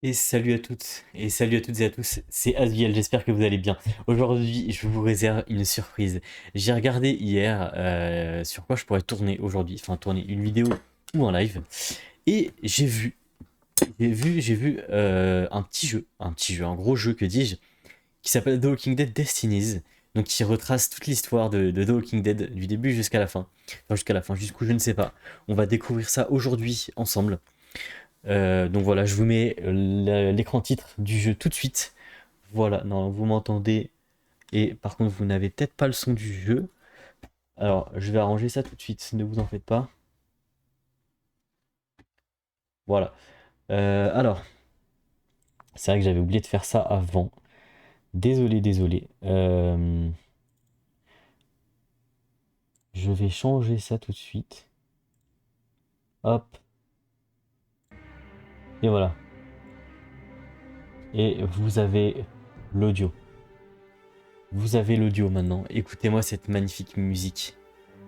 Et salut à toutes et salut à toutes et à tous, c'est Asviel, j'espère que vous allez bien. Aujourd'hui, je vous réserve une surprise. J'ai regardé hier sur quoi je pourrais tourner aujourd'hui, enfin tourner une vidéo ou un live, et j'ai vu un gros jeu que dis-je, qui s'appelle The Walking Dead Destinies, donc qui retrace toute l'histoire de The Walking Dead du début jusqu'à la fin, enfin jusqu'à la fin, jusqu'où je ne sais pas. On va découvrir ça aujourd'hui ensemble. Donc voilà, je vous mets l'écran titre du jeu tout de suite. Voilà, non, vous m'entendez. Et par contre, vous n'avez peut-être pas le son du jeu. Alors, je vais arranger ça tout de suite, ne vous en faites pas. Voilà. Alors, c'est vrai que j'avais oublié de faire ça avant. Désolé, désolé. Je vais changer ça tout de suite. Hop, et voilà. Et vous avez l'audio. Vous avez l'audio maintenant. Écoutez-moi cette magnifique musique.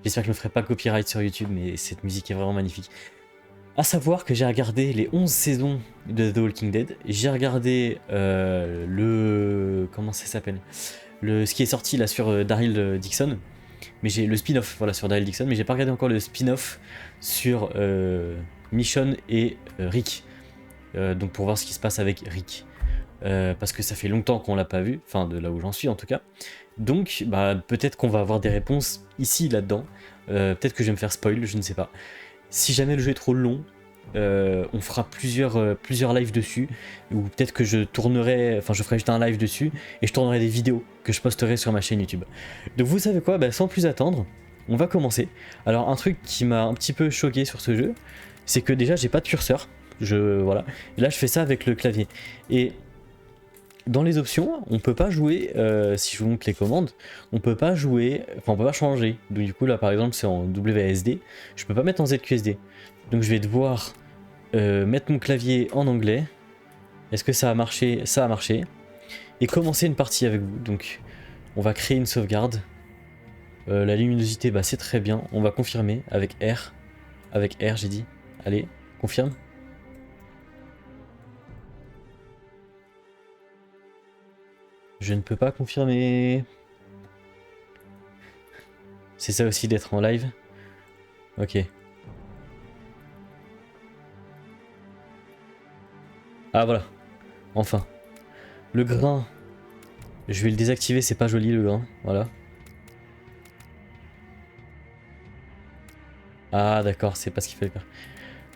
J'espère que je ne me ferai pas copyright sur YouTube, mais cette musique est vraiment magnifique. À savoir que j'ai regardé les 11 saisons de The Walking Dead. J'ai regardé le... Comment ça s'appelle, ce qui est sorti là sur Daryl Dixon. Mais j'ai le spin-off voilà, sur Daryl Dixon. Mais j'ai pas regardé encore le spin-off sur Michonne et Rick. Donc pour voir ce qui se passe avec Rick. Parce que ça fait longtemps qu'on l'a pas vu. Enfin de là où j'en suis en tout cas. Donc bah, peut-être qu'on va avoir des réponses ici, là-dedans. Peut-être que je vais me faire spoil, je ne sais pas. Si jamais le jeu est trop long, on fera plusieurs lives dessus, ou peut-être que je tournerai, enfin je ferai juste un live dessus, et je tournerai des vidéos que je posterai sur ma chaîne YouTube. Donc vous savez quoi, bah, sans plus attendre, on va commencer. Alors un truc qui m'a un petit peu choqué sur ce jeu, c'est que déjà j'ai pas de curseur, voilà, et là je fais ça avec le clavier. Et dans les options, on peut pas jouer, si je vous montre les commandes, on peut pas jouer, enfin on peut pas changer. Donc du coup là par exemple c'est en WASD, je peux pas mettre en ZQSD. Donc je vais devoir mettre mon clavier en anglais. Est-ce que ça a marché? Ça a marché. Et commencer une partie avec vous. Donc on va créer une sauvegarde. La luminosité, bah c'est très bien. On va confirmer avec R. Avec R j'ai dit. Allez, confirme. Je ne peux pas confirmer. C'est ça aussi d'être en live. Ok. Ah voilà, enfin. Le grain, je vais le désactiver, c'est pas joli le grain, voilà. Ah d'accord, c'est pas ce qu'il fallait faire.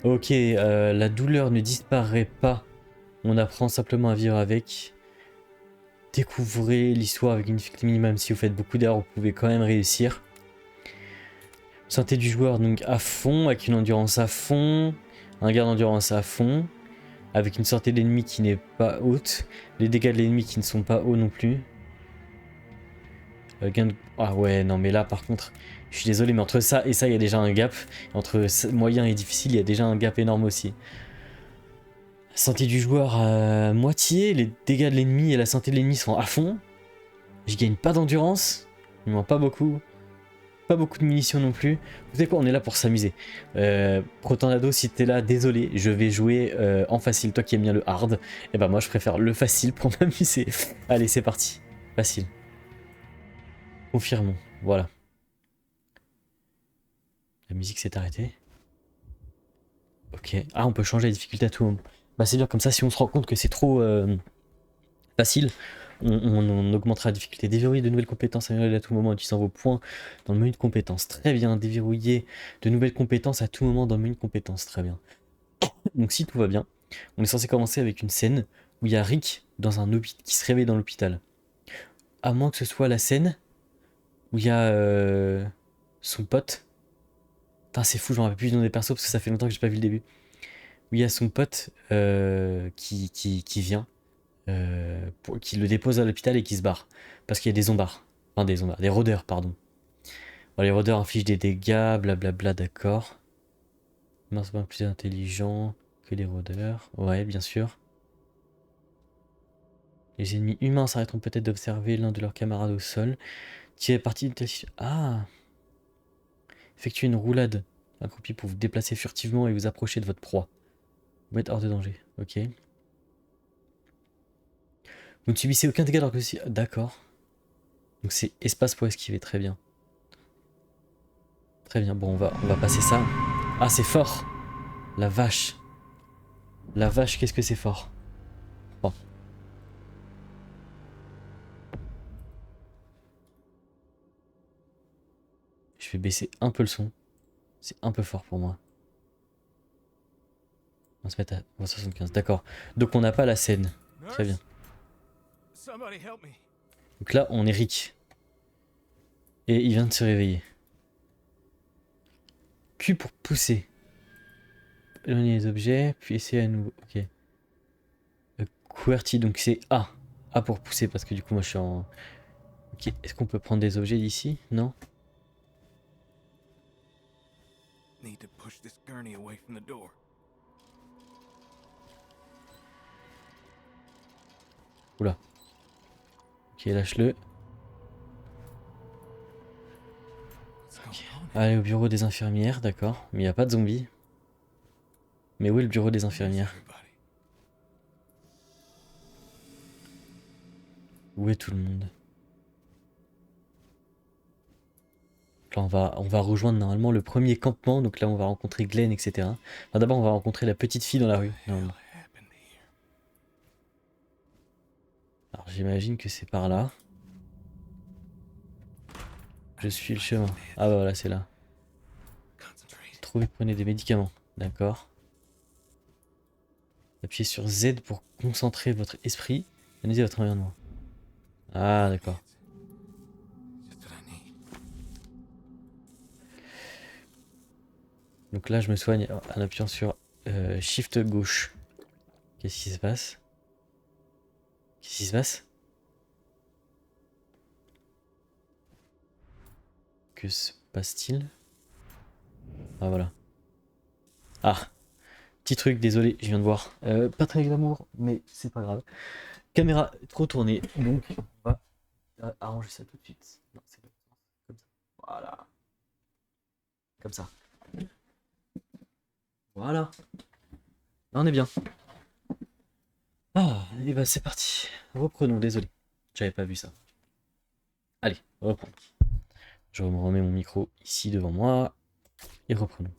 Ok, la douleur ne disparaît pas. On apprend simplement à vivre avec. Découvrez l'histoire avec une difficulté minimum. Si vous faites beaucoup d'erreurs, vous pouvez quand même réussir. Santé du joueur donc à fond, avec une endurance à fond, un gain d'endurance à fond, avec une santé de l'ennemi qui n'est pas haute, les dégâts de l'ennemi qui ne sont pas hauts non plus. Ah ouais, non mais là par contre, je suis désolé, mais entre ça et ça, il y a déjà un gap. Entre moyen et difficile, il y a déjà un gap énorme aussi. Santé du joueur à moitié, les dégâts de l'ennemi et la santé de l'ennemi sont à fond. Je gagne pas d'endurance, il me manque pas beaucoup. Pas beaucoup de munitions non plus. Vous savez quoi, on est là pour s'amuser. Protonado, si t'es là, désolé, je vais jouer en facile. Toi qui aimes bien le hard, et bah moi je préfère le facile pour m'amuser. Allez, c'est parti. Facile. Confirmons. Voilà. La musique s'est arrêtée. Ok. Ah, on peut changer la difficulté à tout moment. Bah c'est bien comme ça, si on se rend compte que c'est trop facile, on augmentera la difficulté. Déverrouiller de nouvelles compétences à tout moment en utilisant vos points dans le menu de compétences. Très bien. Déverrouiller de nouvelles compétences à tout moment dans le menu de compétences. Très bien. Donc si tout va bien, on est censé commencer avec une scène où il y a Rick dans un hôpital qui se réveille dans l'hôpital. À moins que ce soit la scène où il y a son pote. Putain, c'est fou, j'en rappelle plus du nom des persos parce que ça fait longtemps que j'ai pas vu le début. Où il y a son pote qui vient, qui le dépose à l'hôpital et qui se barre. Parce qu'il y a des zombards. Enfin, des zombards, des rôdeurs, pardon. Bon, les rôdeurs infligent des dégâts, blablabla, d'accord. Non, c'est pas plus intelligent que les rôdeurs. Ouais, bien sûr. Les ennemis humains s'arrêteront peut-être d'observer l'un de leurs camarades au sol. Tirez parti d'une telle... Ah. Effectuez une roulade accroupie pour vous déplacer furtivement et vous approcher de votre proie. Vous mettre hors de danger. Ok. Vous ne subissez aucun dégât alors que si... D'accord. Donc c'est espace pour esquiver, très bien. Très bien, bon on va passer ça. Ah c'est fort. La vache. La vache, qu'est-ce que c'est fort. Bon. Je vais baisser un peu le son. C'est un peu fort pour moi. On va se mettre à 75, d'accord. Donc on n'a pas la scène. Très bien. Donc là on est Rick. Et il vient de se réveiller. Q pour pousser. Éloigner les objets, puis essayer à nouveau. Ok. QWERTY, donc c'est A. A pour pousser, parce que du coup moi je suis en... Ok, est-ce qu'on peut prendre des objets d'ici? Non? Oula. Ok, lâche-le. Okay. Allez au bureau des infirmières, d'accord. Mais il n'y a pas de zombies. Mais où est le bureau des infirmières? Où est tout le monde? Là on va rejoindre normalement le premier campement. Donc là on va rencontrer Glenn, etc. Enfin, d'abord on va rencontrer la petite fille dans la rue. Normalement. Alors j'imagine que c'est par là. Je suis le chemin. Ah bah voilà, c'est là. Trouvez, prenez des médicaments. D'accord. Appuyez sur Z pour concentrer votre esprit. Analysez votre environnement. Ah d'accord. Donc là je me soigne en appuyant sur Shift gauche. Qu'est-ce qui se passe? Qu'est-ce qui se passe? Que se passe-t-il? Ah voilà. Ah, petit truc, désolé, je viens de voir. Pas très glamour, mais c'est pas grave. Caméra trop tournée, donc on va arranger ça tout de suite. Non, c'est comme ça. Voilà. Comme ça. Voilà. Là, on est bien. Ah, et bah c'est parti. Reprenons, désolé. J'avais pas vu ça. Allez, reprenons. Je me remets mon micro ici devant moi. Et reprenons.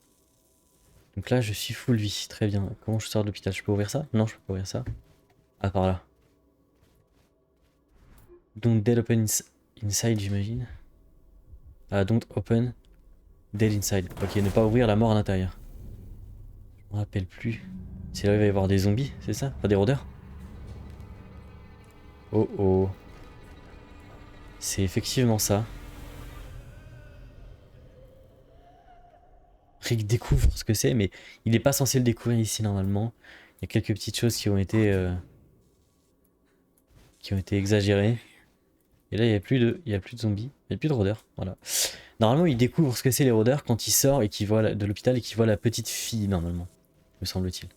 Donc là, je suis full vie. Très bien. Comment je sors de l'hôpital? Je peux ouvrir ça? Non, je peux pas ouvrir ça. Ah, par là. Don't dead open inside, j'imagine. Ah, don't open dead inside. Ok, ne pas ouvrir la mort à l'intérieur. Je me rappelle plus. C'est là où il va y avoir des zombies, c'est ça? Pas des rôdeurs? Oh oh. C'est effectivement ça. Rick découvre ce que c'est, mais il n'est pas censé le découvrir ici normalement. Il y a quelques petites choses qui ont été exagérées. Et là, il n'y a plus de zombies, il n'y a plus de rôdeurs. Voilà. Normalement, il découvre ce que c'est les rôdeurs quand il sort et qu'il voit de l'hôpital et qu'il voit la petite fille, normalement. Me semble-t-il.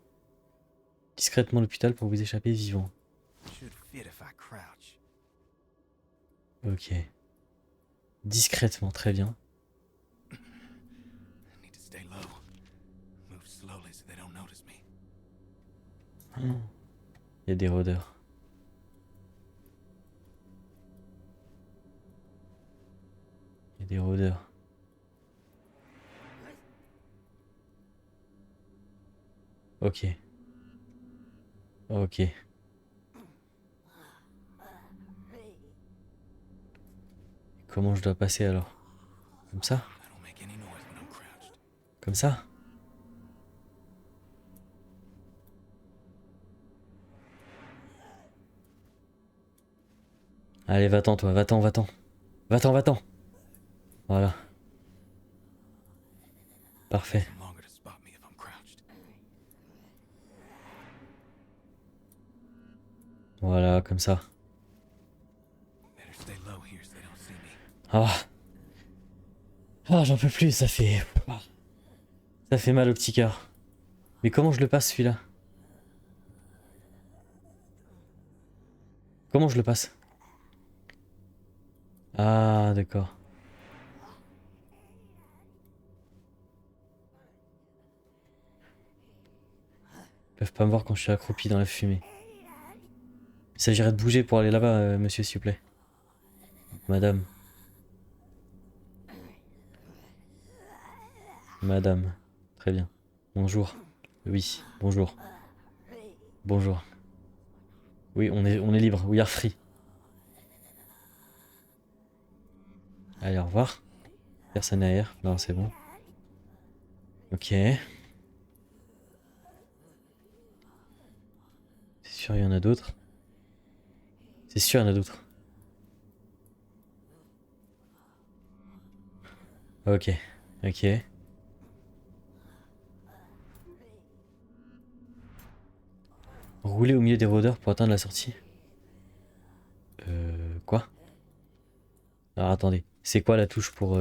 Discrètement l'hôpital pour vous échapper vivant. Ok. Discrètement, très bien. Il y a des rôdeurs. Il y a des rôdeurs. Ok. Ok. Comment je dois passer alors? Comme ça? Comme ça? Allez, va-t'en toi, va-t'en, va-t'en. Va-t'en, va-t'en. Voilà. Parfait. Voilà, comme ça. Ah. Ah, j'en peux plus, ça fait... Ça fait mal au petit cœur. Mais comment je le passe celui-là? Comment je le passe? Ah, d'accord. Ils peuvent pas me voir quand je suis accroupi dans la fumée. Il s'agirait de bouger pour aller là-bas, monsieur, s'il vous plaît. Madame. Madame. Très bien. Bonjour. Oui, bonjour. Bonjour. Oui, on est libre. We are free. Allez, au revoir. Personne derrière. Non, c'est bon. Ok. C'est sûr, il y en a d'autres. C'est sûr, il y en a d'autres. Ok. Ok. Rouler au milieu des rôdeurs pour atteindre la sortie. Quoi? Alors attendez. C'est quoi la touche pour...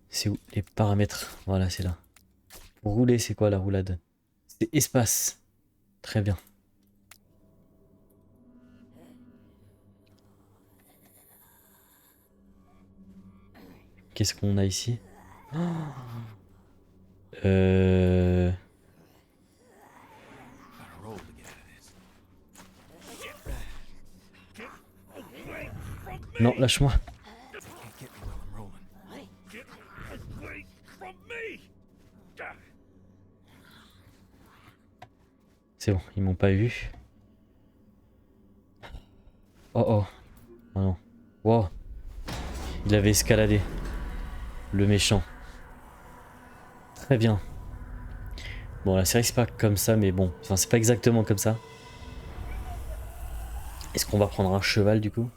C'est où les paramètres? Voilà, c'est là. Pour rouler, c'est quoi la roulade? C'est espace. Très bien. Qu'est-ce qu'on a ici? Euh... Non, lâche-moi. C'est bon, ils m'ont pas eu. Oh oh. Oh non. Wow. Il avait escaladé. Le méchant. Très bien. Bon, là, c'est vrai que c'est pas comme ça, mais bon. Enfin, c'est pas exactement comme ça. Est-ce qu'on va prendre un cheval, du coup?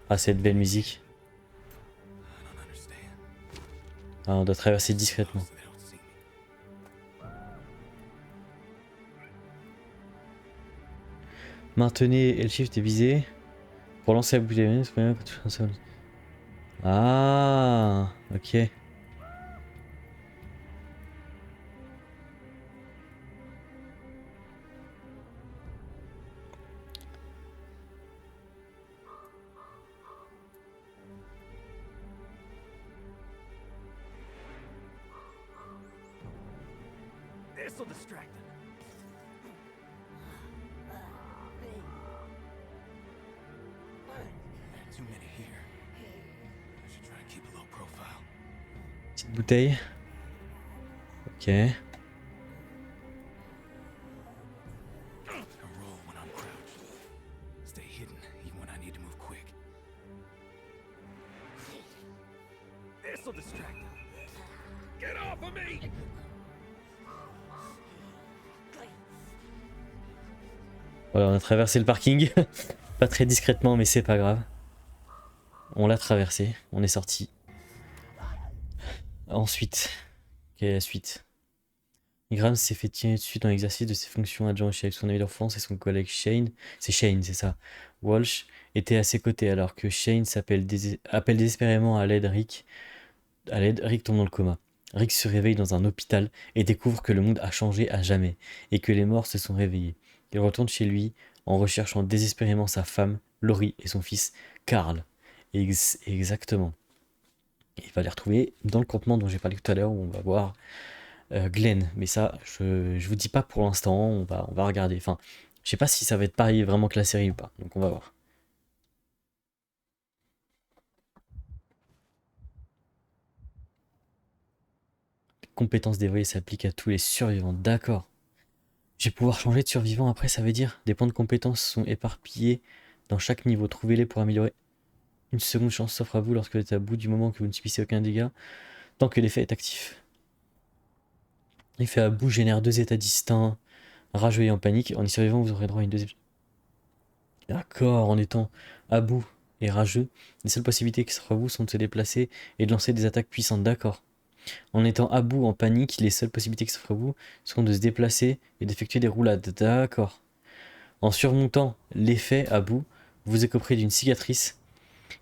Ah, cette belle musique. Ah, on doit traverser discrètement. Maintenez L-Shift et visez. Pour lancer la bouteille, c'est pas bien quand tu fais un seul. Ah, ok. Petite bouteille. Ok. Voilà, on a traversé le parking. Pas très discrètement, mais c'est pas grave. On l'a traversé. On est sorti. Ensuite. Quelle est la suite? Graham s'est fait tirer dessus dans l'exercice de ses fonctions adjoint au chef. Son ami d'enfance et son collègue Shane, c'est Shane, c'est ça, Walsh, étaient à ses côtés alors que Shane appelle désespérément à l'aide Rick. À l'aide, Rick tombe dans le coma. Rick se réveille dans un hôpital et découvre que le monde a changé à jamais et que les morts se sont réveillés. Il retourne chez lui en recherchant désespérément sa femme, Laurie, et son fils, Carl. Exactement. Il va les retrouver dans le campement dont j'ai parlé tout à l'heure où on va voir Glenn, mais ça, je vous dis pas pour l'instant, on va regarder. Enfin, je sais pas si ça va être pareil vraiment que la série ou pas, donc on va voir. Les compétences dévoyées s'appliquent à tous les survivants, d'accord. Je vais pouvoir changer de survivant après, ça veut dire des points de compétences sont éparpillés dans chaque niveau. Trouvez-les pour améliorer. Une seconde chance s'offre à vous lorsque vous êtes à bout du moment que vous ne subissez aucun dégât, tant que l'effet est actif. L'effet à bout génère deux états distincts, rageux et en panique. En y survivant, vous aurez droit à une deuxième. D'accord, en étant à bout et rageux, les seules possibilités qui s'offrent à vous sont de se déplacer et de lancer des attaques puissantes. D'accord. En étant à bout, en panique, les seules possibilités qui s'offrent à vous sont de se déplacer et d'effectuer des roulades. D'accord. En surmontant l'effet à bout, vous écoperez d'une cicatrice.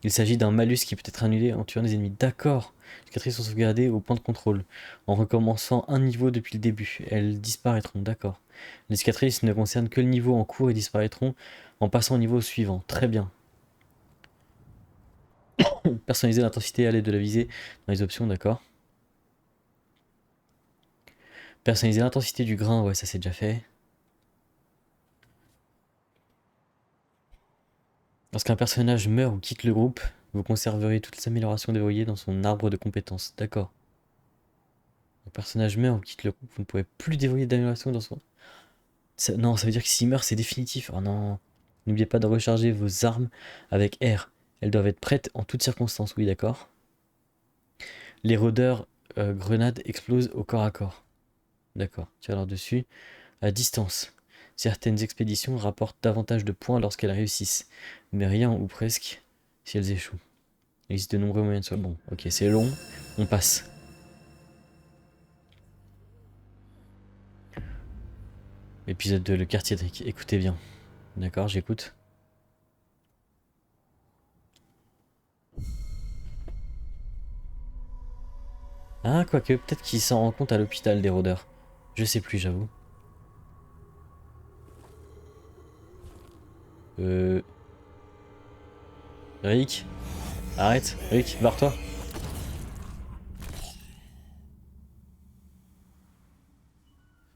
Il s'agit d'un malus qui peut être annulé en tuant des ennemis. D'accord. Les cicatrices sont sauvegardées au point de contrôle. En recommençant un niveau depuis le début, elles disparaîtront. D'accord. Les cicatrices ne concernent que le niveau en cours et disparaîtront en passant au niveau suivant. Très bien. Personnaliser l'intensité et à l'aide de la visée dans les options, d'accord. Personnaliser l'intensité du grain, ouais, ça c'est déjà fait. Lorsqu'un personnage meurt ou quitte le groupe, vous conserverez toutes les améliorations déverrouillées dans son arbre de compétences. D'accord. Un personnage meurt ou quitte le groupe, vous ne pouvez plus déverrouiller d'améliorations dans son... non, ça veut dire que s'il meurt, c'est définitif. Oh non. N'oubliez pas de recharger vos armes avec R. Elles doivent être prêtes en toutes circonstances. Oui, d'accord. Les rôdeurs grenades explosent au corps à corps. D'accord. Tire leur dessus. À distance. Certaines expéditions rapportent davantage de points lorsqu'elles réussissent, mais rien ou presque si elles échouent. Il existe de nombreux moyens de soi. Bon, ok, c'est long. On passe. Épisode 2, le quartier Drake. Écoutez bien. D'accord, j'écoute. Ah, quoique, peut-être qu'il s'en rend compte à l'hôpital des rôdeurs. Je sais plus, j'avoue. Rick, arrête. Rick, barre-toi.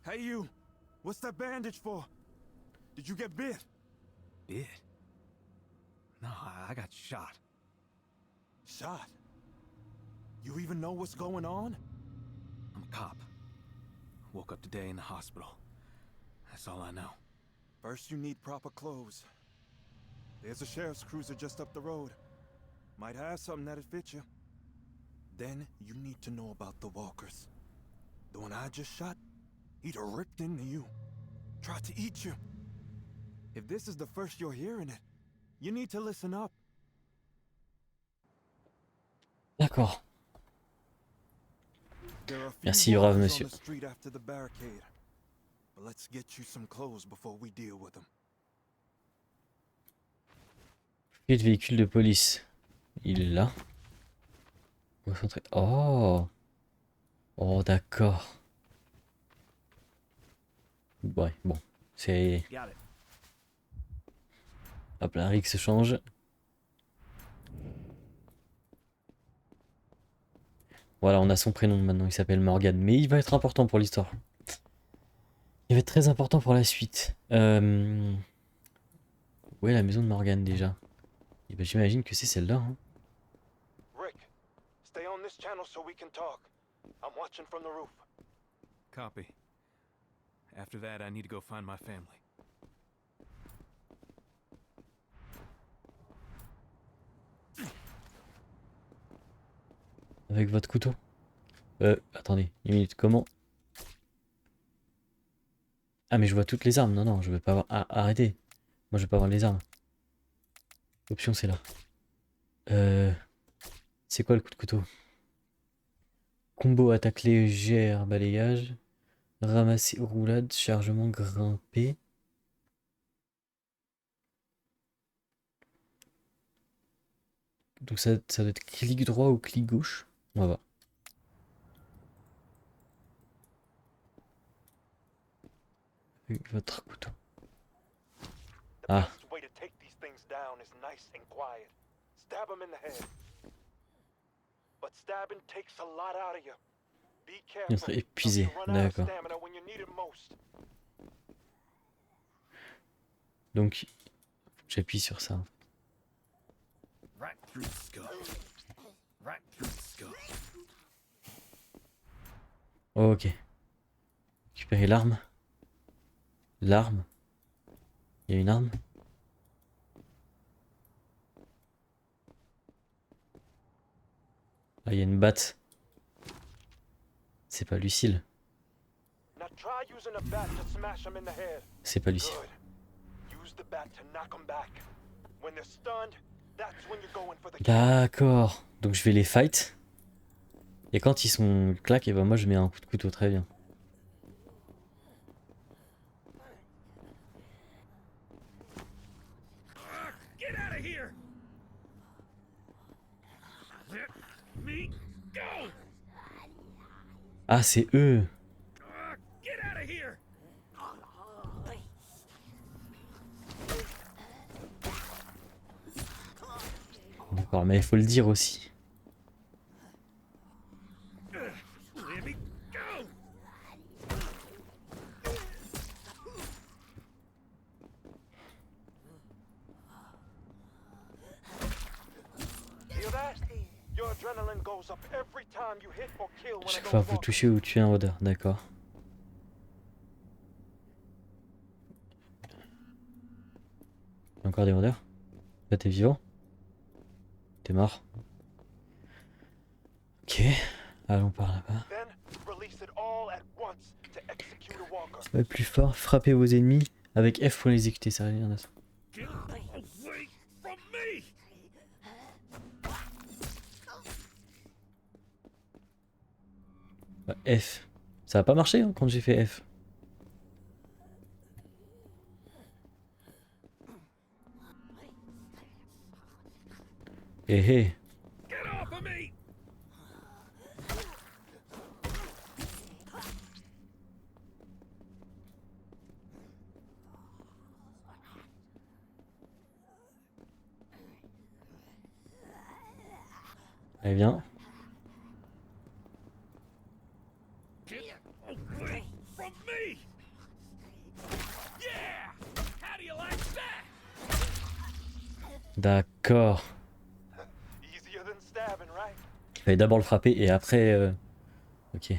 Hey you, what's that bandage for? Did you get bit? Bit? No, I got shot. Shot? You even know what's going on? I'm a cop. Woke up today in the hospital. That's all I know. First you need proper clothes. There's a sheriff's cruiser just up the road. Might have something that'd fit you. Then you need to know about the walkers. The one I just shot, he'd have ripped into you. Tried to eat you. If this is the first you're hearing it, you need to listen up. D'accord. There are a few Merci, brave walkers monsieur. on the street after the barricade. But let's get you some clothes before we deal with them. Et le véhicule de police. Il est là. Concentré. Oh. Oh, d'accord. Ouais, bon. C'est... Got it. Hop là, Rick se change. Voilà, on a son prénom maintenant, il s'appelle Morgan. Mais il va être important pour l'histoire. Il va être très important pour la suite. Où est la maison de Morgan déjà? Et ben, j'imagine que c'est celle-là. Hein. Rick, stay on this channel so we can talk. I'm watching from the roof. Copy. After that, I need to go find my family. Avec votre couteau. Attendez, une minute, comment? Ah, mais je vois toutes les armes. Non, non, je veux pas avoir... Ah, arrêtez. Moi, je veux pas avoir les armes. Option, c'est là. C'est quoi le coup de couteau? Combo, attaque légère, balayage. Ramasser, roulade, chargement, grimper. Donc ça doit être clic droit ou clic gauche. On va voir. Avec votre couteau. Ah. Il serait épuisé, d'accord. Donc, j'appuie sur ça. Right through the skull. Right through the skull. Ok. Récupérer l'arme. L'arme. Il y a une arme. Ah, il y a une batte. C'est pas Lucille. C'est pas Lucille. D'accord. Donc je vais les fight. Et quand ils sont claques, et ben moi je mets un coup de couteau, très bien. Get out of here! Let me go! Ah, c'est eux. Get out of here! D'accord, mais il faut le dire aussi. Let me go! adrenaline goes up every time you hit or kill one Chaque of fois, those vous walkers. touchez ou tuez un rôdeur. D'accord. Encore des rôdeurs? Là, t'es vivant? T'es mort? Ok. Allons par là-bas. Then release it all at once to execute a walker. Ça va être plus fort. Frappez vos ennemis avec F pour les exécuter. Ça rien à ça. Get away from me! Bah, F. Ça a pas marché hein, quand j'ai fait F. Hé hé. Get off of me! Allez, viens. Get away from me! Yeah! How do you like that? D'accord. Easier than stabbing, right? Il fallait d'abord le frapper et après... Ok.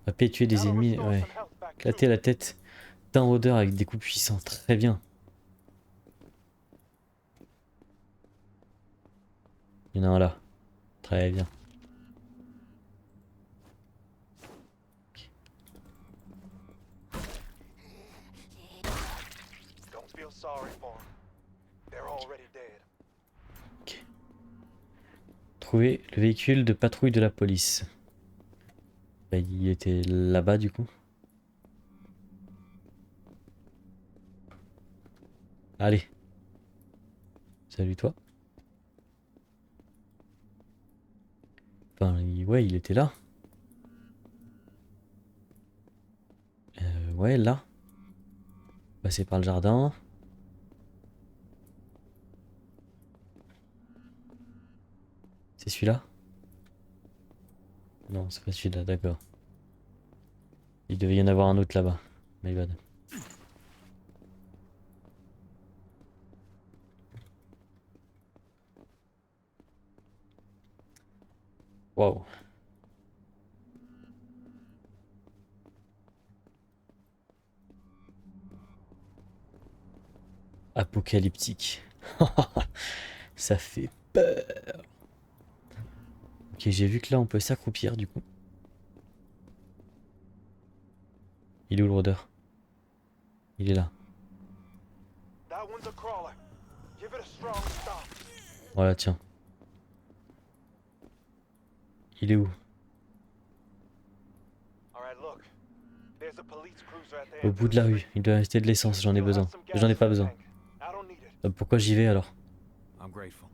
Frapper, tuer des That'll ennemis. restore Ouais. some health back Éclater too. la tête d'un rôdeur avec des coups puissants. Très bien. Il y en a un là. Très bien. Don't feel sorry for them. They're already dead. Trouver le véhicule de patrouille de la police. Bah, il était là-bas du coup. Allez. Salut toi. Enfin, ouais, il était là. Ouais, là. Passer par le jardin. C'est celui-là? Non, c'est pas celui-là, d'accord. Il devait y en avoir un autre là-bas. My bad. Waouh. Apocalyptique. Ça fait peur. Ok, j'ai vu que là on peut s'accroupir du coup. Il est où le rôdeur? Il est là. That one's a crawler. Give it a strong stop. Voilà, tiens. Il est où? All right, look. There's a police cruiser at the Au end bout of de la the rue. street. Il doit rester de l'essence, j'en ai Still besoin. have some gas J'en ai pas in the besoin. tank. I don't need it. Pourquoi j'y vais alors? I'm grateful.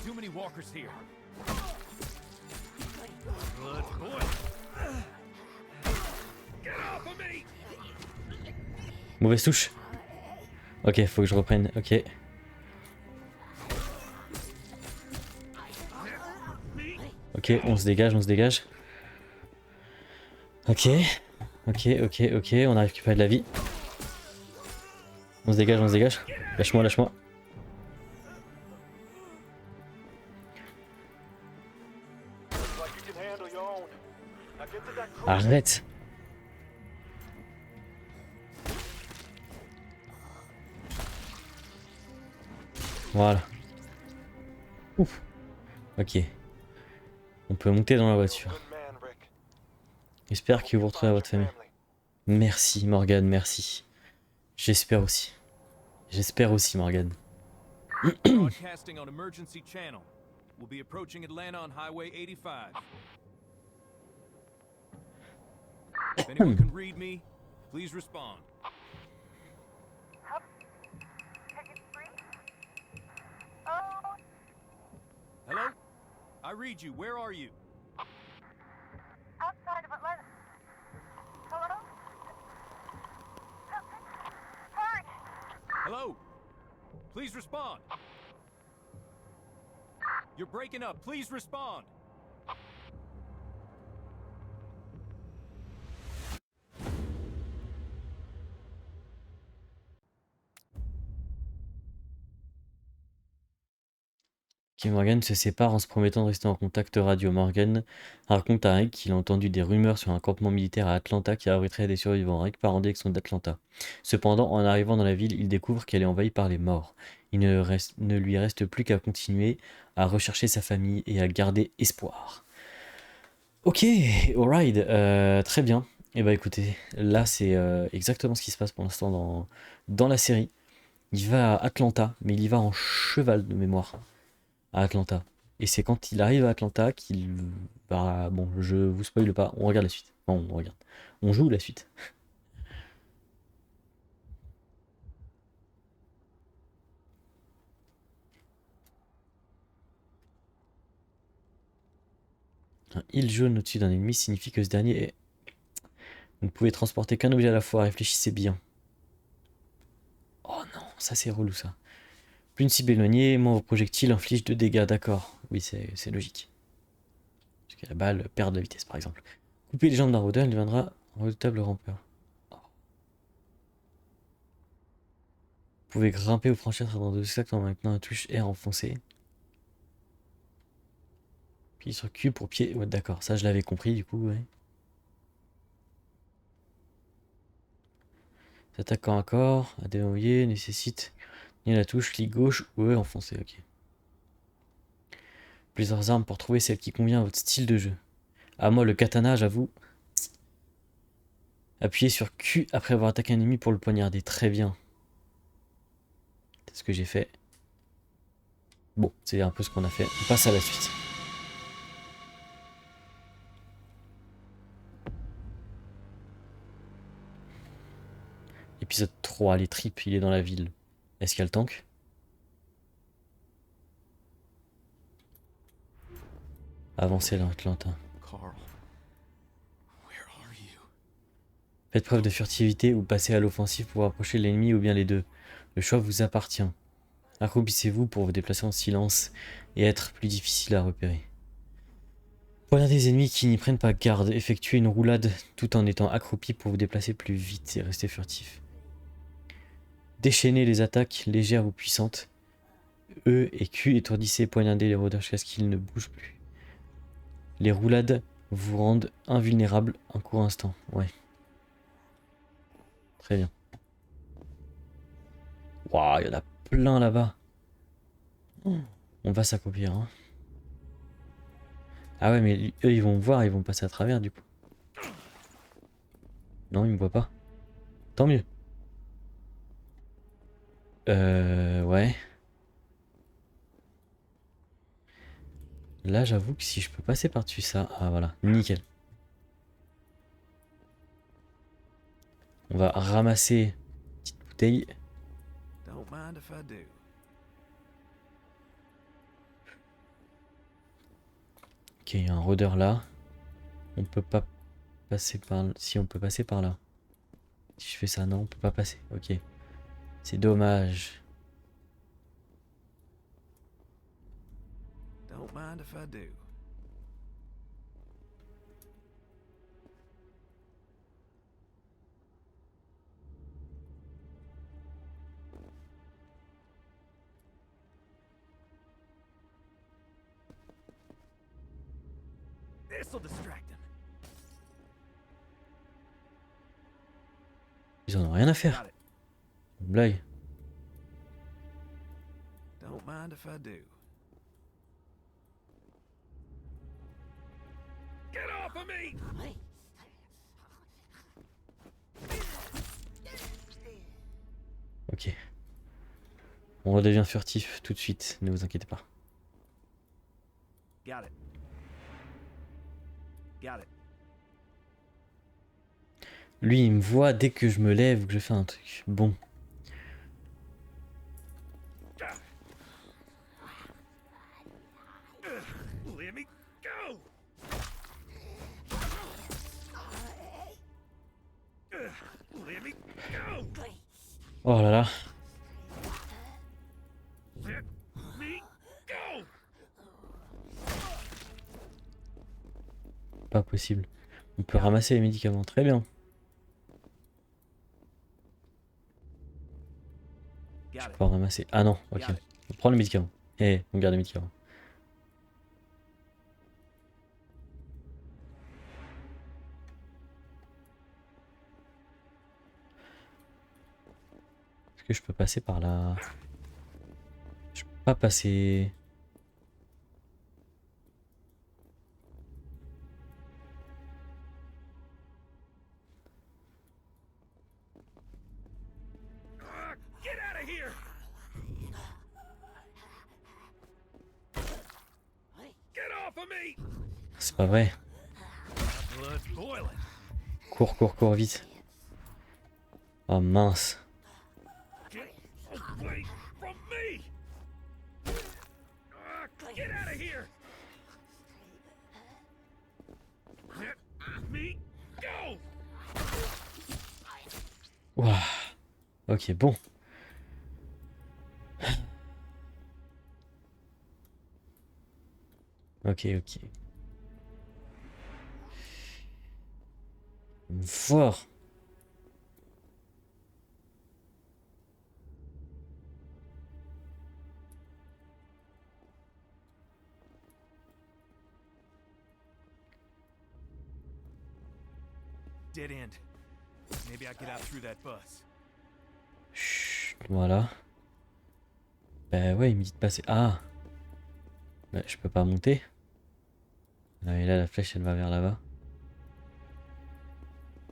Too many walkers here. Let's boy. Get off of me! Mauvaise touche. Ok, faut que je reprenne. Ok. Ok, on se dégage, on se dégage. Ok. Ok, ok, ok. On a récupéré de la vie. On se dégage, on se dégage. Lâche-moi, lâche-moi. Looks like you can handle your own. Now get to that cruiser. Arrête. Voilà. Ouf. Ok. On peut monter dans la voiture. Good man, Rick. J'espère que vous retrouverez votre famille. Merci Morgane, merci. J'espère aussi. J'espère aussi Morgane. Broadcasting on emergency channel. We'll be approaching Atlanta on Highway 85. If anyone can read me, please respond. Hello? I read you. Where are you? Outside of Atlanta. Hello? Hurry! Hello? Please please respond. You're breaking up. Please respond. Kim Morgan se sépare en se promettant de rester en contact radio. Morgan raconte à Rick qu'il a entendu des rumeurs sur un campement militaire à Atlanta qui abriterait des survivants. Rick part en direction d'Atlanta. Cependant, en arrivant dans la ville, il découvre qu'elle est envahie par les morts. Il ne lui reste plus qu'à continuer à rechercher sa famille et à garder espoir. Ok, alright, très bien. Et bah écoutez, là c'est exactement ce qui se passe pour l'instant dans la série. Il va à Atlanta, mais il y va en cheval de mémoire. À Atlanta. Et c'est quand il arrive à Atlanta qu'il... Bah bon, je vous spoile pas, on regarde la suite. Non, on regarde. On joue la suite. Un île jaune au-dessus d'un ennemi signifie que ce dernier est... Vous ne pouvez transporter qu'un objet à la fois, réfléchissez bien. Oh non, ça c'est relou ça. Plus une cible éloignée, moins vos projectiles infligent de dégâts, d'accord. Oui, c'est logique. Parce que la balle perd de la vitesse, par exemple. Couper les jambes d'un rôdeur, il deviendra un redoutable rampeur. Oh. Vous pouvez grimper ou franchir dans deux sacs en maintenant la touche R enfoncée. Puis sur Q pour pied. Ouais, d'accord, ça je l'avais compris du coup, ouais. Attaque corps à corps, à déverrouiller, nécessite la touche clic gauche ou E enfoncé, ok. Plusieurs armes pour trouver celle qui convient à votre style de jeu. À moi le katana, j'avoue. Appuyez sur Q après avoir attaqué un ennemi pour le poignarder, très bien. C'est ce que j'ai fait. Bon, c'est un peu ce qu'on a fait. On passe à la suite. Épisode 3, les tripes, il est dans la ville. Est-ce qu'il y a le tank? Avancez dans Atlanta. Carl, where are you? Faites preuve de furtivité ou passez à l'offensive pour approcher l'ennemi ou bien les deux. Le choix vous appartient. Accroupissez-vous pour vous déplacer en silence et être plus difficile à repérer. Voilà des ennemis qui n'y prennent pas garde. Effectuez une roulade tout en étant accroupi pour vous déplacer plus vite et rester furtif. Déchaînez les attaques légères ou puissantes. E et Q étourdissez, poignardez les rôdeurs jusqu'à ce qu'ils ne bougent plus. Les roulades vous rendent invulnérables un court instant. Ouais. Très bien. Waouh, il y en a plein là-bas. On va s'accroupir. Hein. Ah ouais, mais eux, ils vont me voir, ils vont passer à travers du coup. Non, ils me voient pas. Tant mieux. Ouais. Là, j'avoue que si je peux passer par-dessus ça... Ah voilà, nickel. On va ramasser une petite bouteille. Don't mind if I do. Ok, il y a un rôdeur là. On peut pas passer par... Si, on peut passer par là. Si je fais ça, non, on peut pas passer. Ok. C'est dommage. Don't mind if I do. This'll distract him. Ils en ont rien à faire. Got it. Blague. Don't mind if I do. Get off of me! Ok. On redevient furtif tout de suite, ne vous inquiétez pas. Got it. Got it. Lui, il me voit dès que je me lève ou que je fais un truc. Bon. Let me go! Let me go! Oh là là. pas possible. On peut ramasser les médicaments, très bien. Got Je it. peux en ramasser. Ah non, ok. Got it. On prend le médicament. Eh, on garde les médicaments. Est-ce que je peux passer par là? Je peux pas passer... Get out of here! Get off of me! C'est pas vrai. Blood's boiling. Cours, cours, cours, vite. Oh mince. Get away from me! Get out of here! Let me go! Ouah. Ok, bon. Ok, ok. Fort. Dead end. Maybe I get out through that bus. Chut, voilà. Bah ouais, il me dit de passer. Ah. Bah, je peux pas monter. Ah, et là, la flèche, elle va vers là-bas.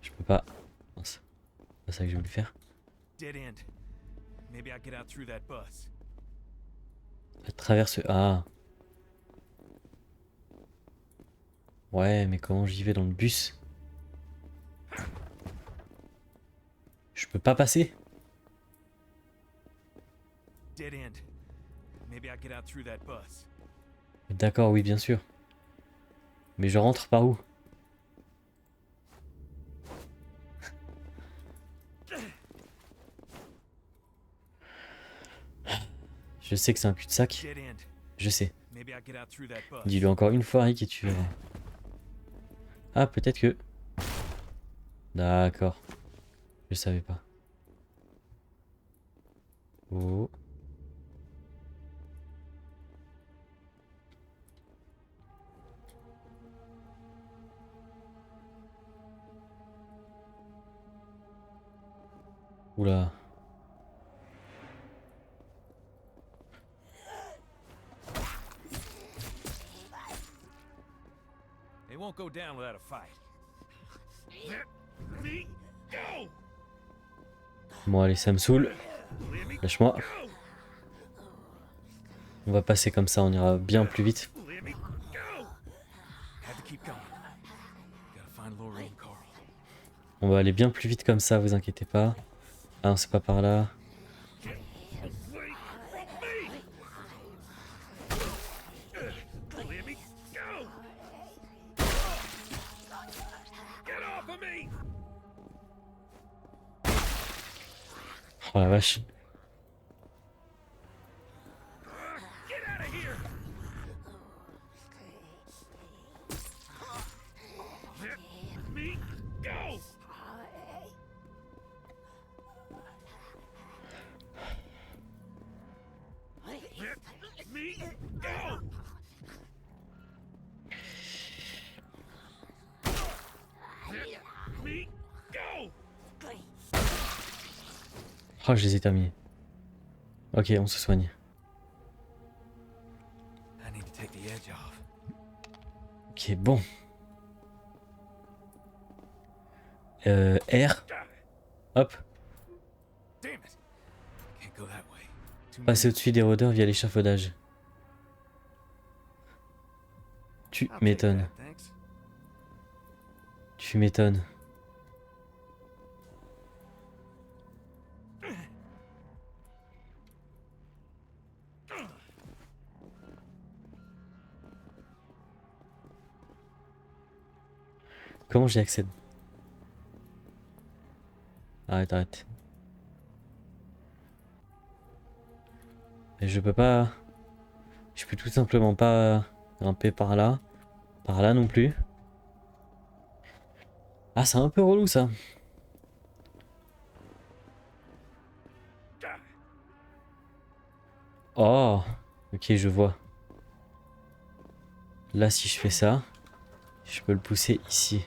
Je peux pas. Mince. C'est pas ça que j'ai voulu faire. Dead end. Maybe I get out through that bus. À travers ce... Ah. Ouais, mais comment j'y vais dans le bus? Je peux pas passer? Dead end. Maybe I get out through that bus. D'accord, oui, bien sûr. Mais je rentre par où? Je sais que c'est un cul-de-sac. Dead end. Je sais. Maybe I get out through that bus. Dis-lui encore une fois, Rick, et tu verras. Ah, peut-être que... D'accord. Je savais pas. Oh. Oula. It won't go down without a fight. Let me go! Bon, allez, ça me saoule. Let me Lâche-moi. go! On va passer comme ça, on ira bien plus vite. Let me go! Have to keep going. Gotta find Lorraine and Carl. On va aller bien plus vite comme ça, vous inquiétez pas. Ah non, c'est pas par là. Get away from me! Let me go! Get off of me! Oh la vache. Get out of here! Let me go! Let me go! Let me go! Oh, je les ai terminés. Ok, on se soigne. I need to take the edge off. Ok, bon. R. Hop. Damn it! Can't go that way. Too many. Passer au-dessus des rôdeurs via l'échafaudage. Tu I'll take m'étonnes. that, thanks. Tu m'étonnes. Comment j'y accède? Arrête, arrête. Et je peux pas... Je peux tout simplement pas grimper par là. Par là non plus. Ah, c'est un peu relou ça. Oh, ok, je vois. Là, si je fais ça, je peux le pousser ici.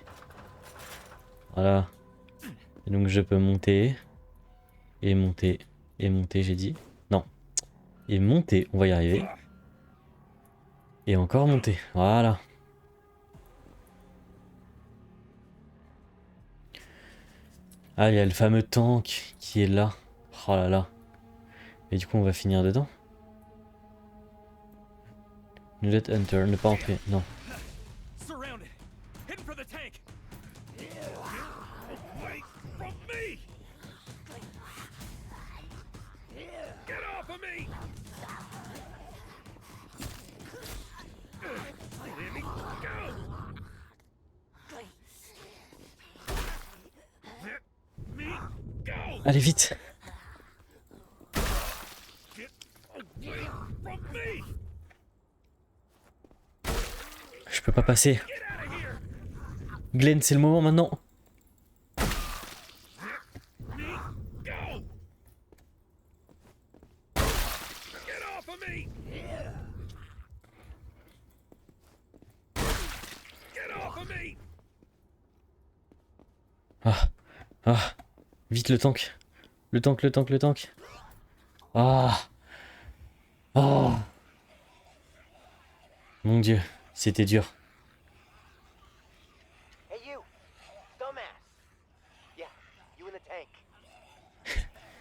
Voilà. Et donc je peux monter. Et monter. Et monter, j'ai dit. Non. Et monter, on va y arriver. Et encore monter. Voilà. Ah, il y a le fameux tank qui est là. Oh là là. Et du coup, on va finir dedans. Ne let enter, ne pas entrer. Non. Surrounded. Heading for the tank. Away from me! Get off of me! Let me go! Let me go! Allez, vite. Get away from me! Je peux pas passer. Get out of here! Glenn, c'est le moment maintenant. Me go! Get off of me! Get off of me! Ah. Ah. Vite le tank. Le tank, le tank, le tank. Ah. Ah. Mon Dieu, c'était dur. Hey, you! Dumbass! Yeah, you in the tank.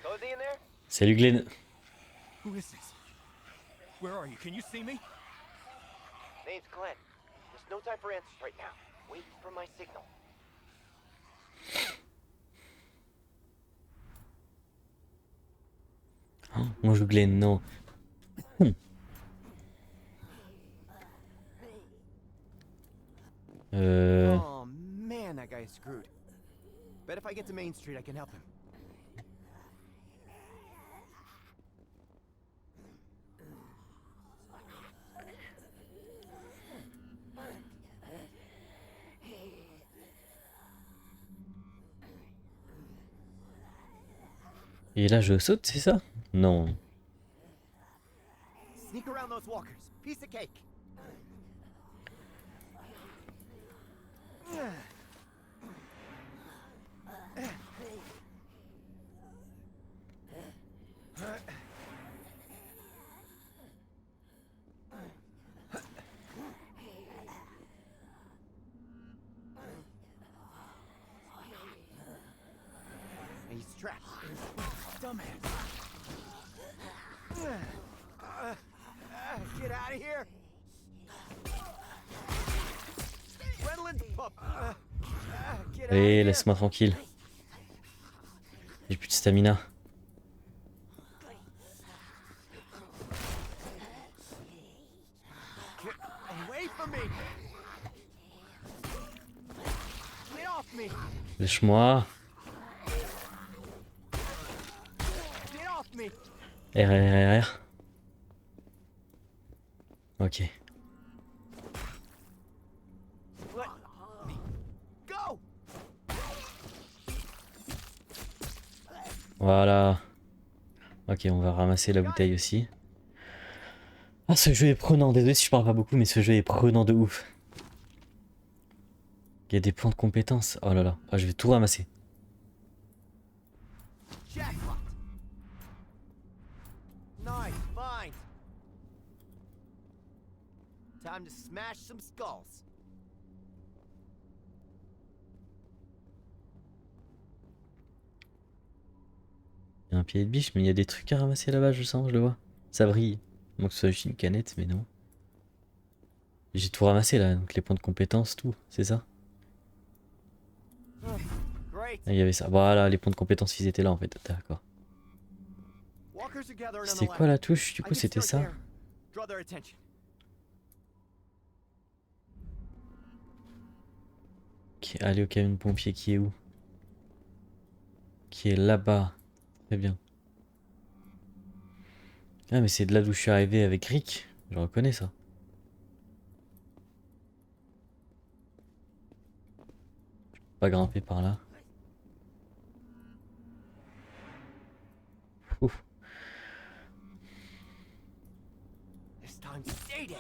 Cozy in there? Salut Glenn. Who is this? Where are you? Can you see me? Name's Glenn. There's no time for answers right now. Wait for my signal. Oh, moi je joue Glenn, non. Oh man, that guy is screwed. Bet if I get to Main Street, I can help him. Et là je saute, c'est ça? Non. Sneak around those walkers. Piece of cake. He's trapped. Dumbass. Get out of here. Redlands pup. Get out of Allez, here. laisse-moi tranquille. J'ai plus de stamina. Get away from me. Get off me. Lâche-moi. Get off me. RRRR. Ok. Let me go. Voilà. Ok, on va ramasser la bouteille aussi. Ah, ce jeu est prenant. Désolé si je parle pas beaucoup, mais ce jeu est prenant de ouf. Il y a des points de compétences. Oh là là. Ah, je vais tout ramasser. Jackpot. Nice find. Time to smash some skulls. Il y a un pied de biche, mais il y a des trucs à ramasser là-bas, je sens, je le vois. Ça brille. Donc ce soit juste une canette, mais non. J'ai tout ramassé là, donc les points de compétences, tout, c'est ça? Great. Ah, il y avait ça. Voilà, les points de compétences, ils étaient là en fait. D'accord. Walkers are gathering on the C'était left. quoi la touche? Du I coup, can c'était start ça. there. Draw their attention. Ok, allez au camion de pompier qui est où? Qui est là-bas. Très bien. Ah, mais c'est de là d'où je suis arrivé avec Rick. Je reconnais ça. pas grimper par là. Ouf. This time, stay dead.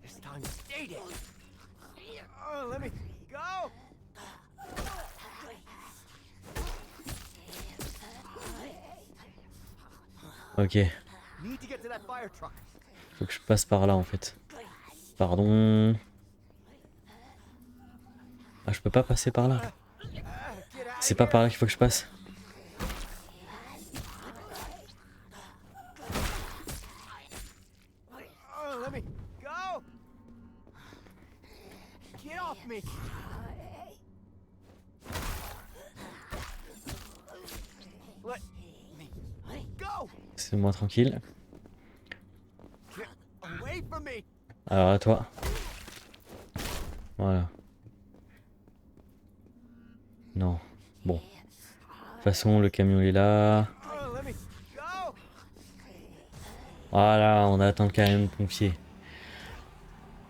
This time, stay dead. Oh, let me go. Ok, Need to get to that fire truck. faut que je passe par là en fait. Pardon. Ah, je peux pas passer par là. C'est pas par là qu'il faut que je passe. Oh, let me go. Get off me. Let me go. C'est moi tranquille. Get away from me. Alors à toi. Voilà. Non. Bon. De toute façon, le camion il est là. Oh, let me go. Voilà, on attend le camion de pompier.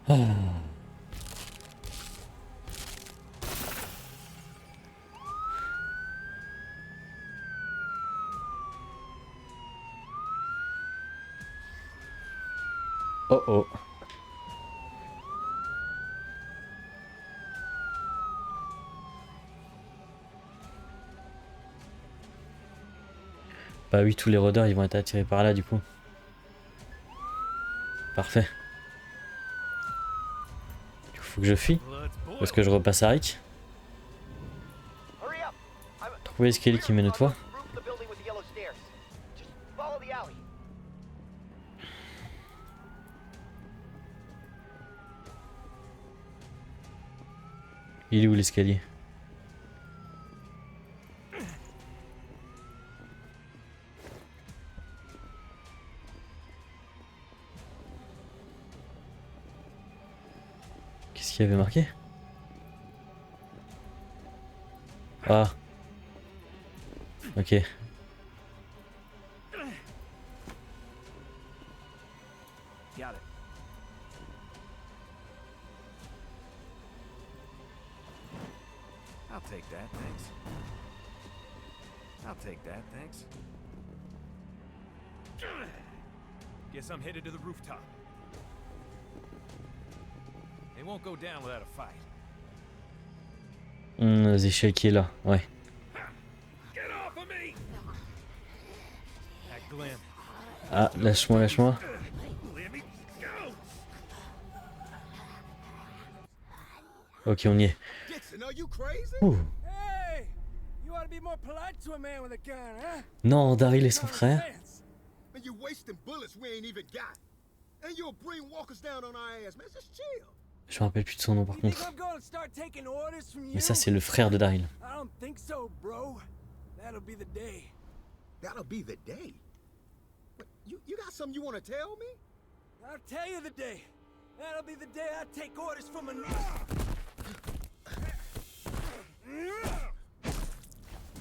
Ah. Oh oh. Bah oui, tous les rôdeurs ils vont être attirés par là du coup. Parfait. Il faut que je fuis. Parce que je repasse à Rick. Hurry up. I'm Trouver l'escalier qui mène au toit. roof of the building with the yellow stairs. Just follow the alley. Il est où l'escalier? Qu'est-ce qu'il y avait marqué? Ah. Ok. Got it. I'll take that, thanks. I'll take that, thanks. Guess I'm headed to the rooftop. They won't go down without a fight. Les échelles qui est là, ouais. Get off of me! That Glenn. Ah, lâche-moi, lâche-moi. Let me go! Ok, on y est. Dixon, are you crazy? Ouh. Hey! You ought to be more polite to a man with a gun, huh? Non, Daryl et son frère. Man, you wasting bullets we ain't even got. And you'll bring walkers down on our ass, man. Just chill. Je me rappelle plus de son nom par You think contre. I'm gonna start taking orders from you? Mais ça, c'est le frère de Daryl. I don't think so, bro. That'll be the day. That'll be the day. What, you got something you want to tell me? I'll tell you the day. That'll be the day I take orders from a...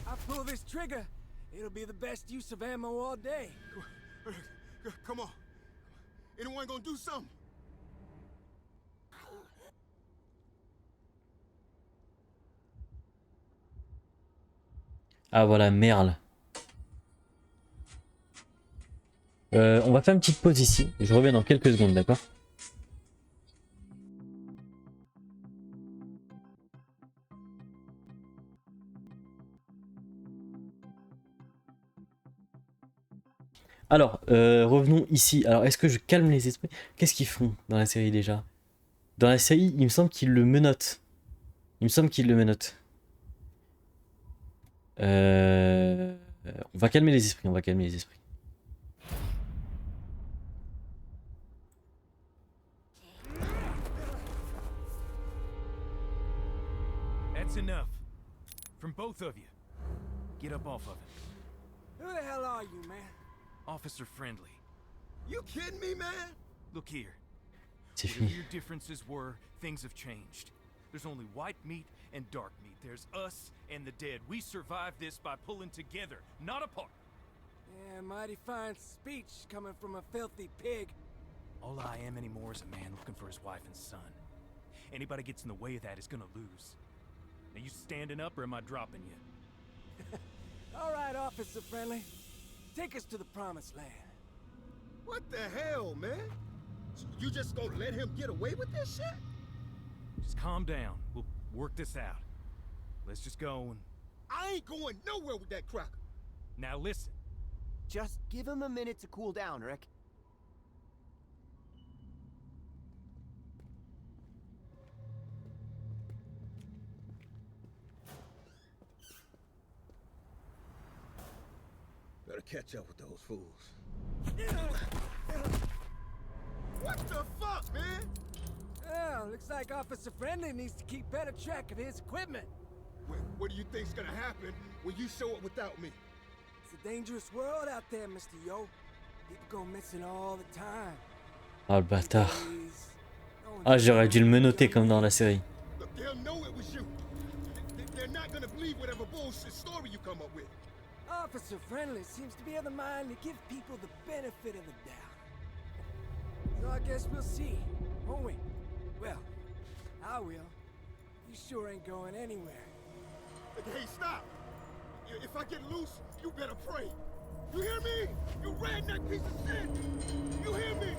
I pull this trigger, it'll be the best use of ammo all day. Come on. Anyone gonna do something? Ah voilà, Merle. On va faire une petite pause ici. Je reviens dans quelques secondes, d'accord? Alors, revenons ici. Alors, est-ce que je calme les esprits? Qu'est-ce qu'ils font dans la série déjà? Dans la série, il me semble qu'ils le menottent. Il me semble qu'ils le menottent. On va calmer les esprits, on va calmer les esprits. That's enough. From both of you. Get up off of it. Who the hell are you, man? Officer Friendly. You kidding me, man? Look here. C'est Whatever fini. your differences were, things have changed. There's only white meat and dark meat. There's us and the dead. We survived this by pulling together, not apart. Yeah, mighty fine speech coming from a filthy pig. All I am anymore is a man looking for his wife and son. Anybody gets in the way of that is gonna lose. Now you standing up or am I dropping you? All right, Officer Friendly. Take us to the promised land. What the hell, man? You just gonna let him get away with this shit? Just calm down. We'll work this out. Let's just go and... I ain't going nowhere with that cracker. Now listen. Just give him a minute to cool down, Rick. Better catch up with those fools. What the fuck, man? Oh, looks like Officer Friendly needs to keep better track of his equipment. What do you think's gonna happen when you show up without me? It's a dangerous world out there, Mr. Yo. People go missing all the time. Oh le bâtard. Please. No one's Ah, j'aurais dû le menotter comme dans la série. Look, they'll know it was you. They're not gonna believe whatever bullshit story you come up with. Officer Friendly seems to be of the mind to give people the benefit of the doubt. So I guess we'll see, won't we? Well, I will. You sure ain't going anywhere. Hey, stop! If I get loose, you better pray. You hear me? You redneck piece of shit! You hear me?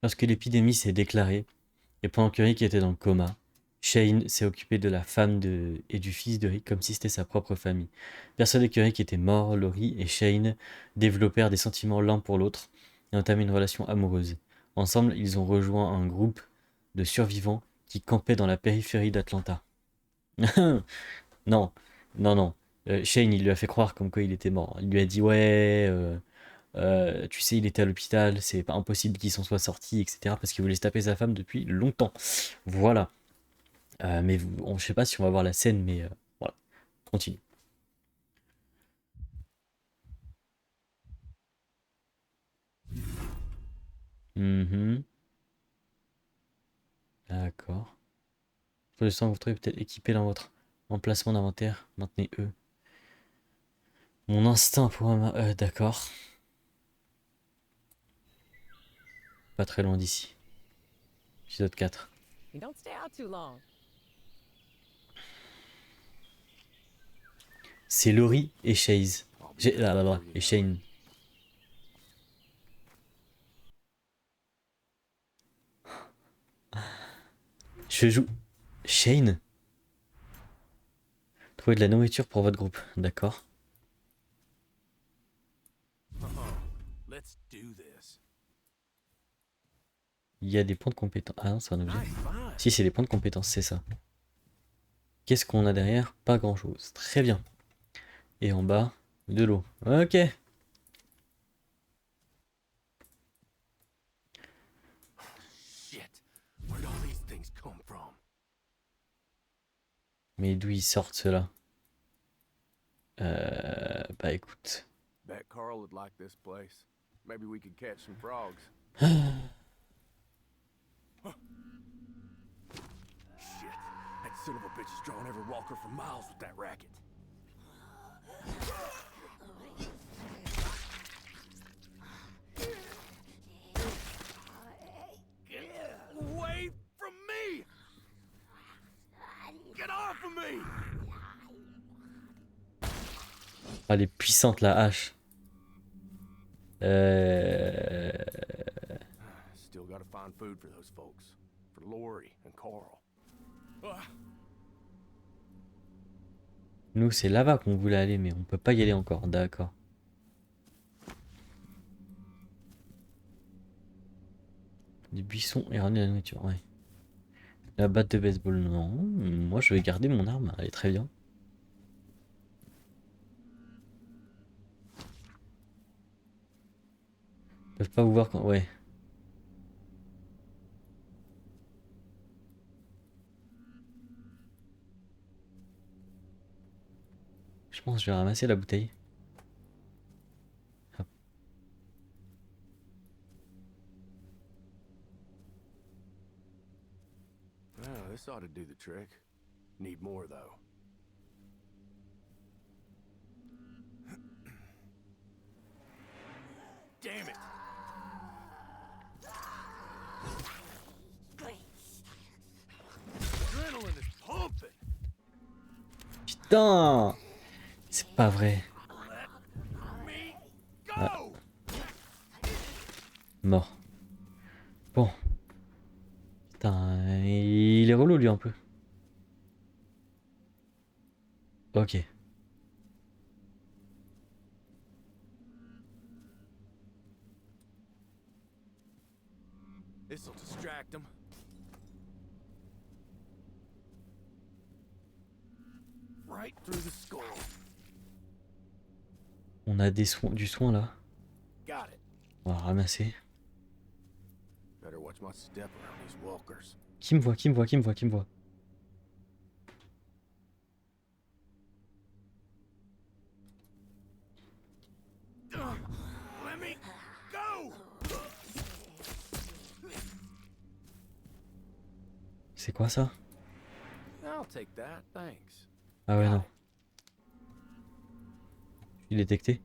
Lorsque l'épidémie s'est déclarée, et pendant que Rick était dans le coma, Shane s'est occupé de la femme et du fils de Rick comme si c'était sa propre famille. Persuadé que Rick était mort, Laurie et Shane développèrent des sentiments l'un pour l'autre et entamé une relation amoureuse. Ensemble, ils ont rejoint un groupe de survivants qui campaient dans la périphérie d'Atlanta. Non, non. Shane, il lui a fait croire comme quoi il était mort. Il lui a dit ouais, tu sais, il était à l'hôpital, c'est pas impossible qu'il s'en soit sorti, etc. Parce qu'il voulait se taper sa femme depuis longtemps. Voilà. Mais je sais pas si on va voir la scène, mais voilà. Continue. Mhm. D'accord. Pour le sang, vous trouvez peut-être équipé dans votre emplacement d'inventaire. Maintenez E. Mon instinct pour d'accord. Pas très loin d'ici. Épisode 4. You don't stay out too long. C'est Laurie et Chase. Là-bas. Et Shane. Je joue Shane. Trouver de la nourriture pour votre groupe. D'accord. Let's do this. Il y a des points de compétence. Ah non, c'est un objet. Nice find. Si, c'est des points de compétence, c'est ça. Qu'est-ce qu'on a derrière? Pas grand-chose. Très bien. Et en bas, de l'eau. Ok. Shit. Where'd all these things come from? Mais d'où ils sortent ceux-là? Bah écoute. Bet Carl would like this place. Maybe we could catch some frogs. Shit. That son of a bitch has drawn every walker for miles with that racket. Get away from me! Get off of me! Ah, elle est puissante la hache. Still gotta find food for those folks. For Lori and Carl. Nous, c'est là-bas qu'on voulait aller, mais on peut pas y aller encore. D'accord. Des buissons et ramener la nourriture, ouais. La batte de baseball, non. Moi, je vais garder mon arme. Elle est très bien. Ils peuvent pas vous voir quand... Ouais. Je pense que je vais ramasser la bouteille. Hop. Oh, this ought to do the trick. Need more though. damn it. Adrenaline is pumping. Putain! C'est pas vrai. Go! Mort. Bon. Putain, il est relou lui un peu. Ok. This'll distract him. Right through the skull. On a des soins, du soin là. Got it. On va ramasser. Better watch my step around these walkers. Qui me voit, qui me voit, qui me voit, qui me voit. Let me go! C'est quoi ça? I'll take that, thanks. Ah ouais non. Je suis détecté.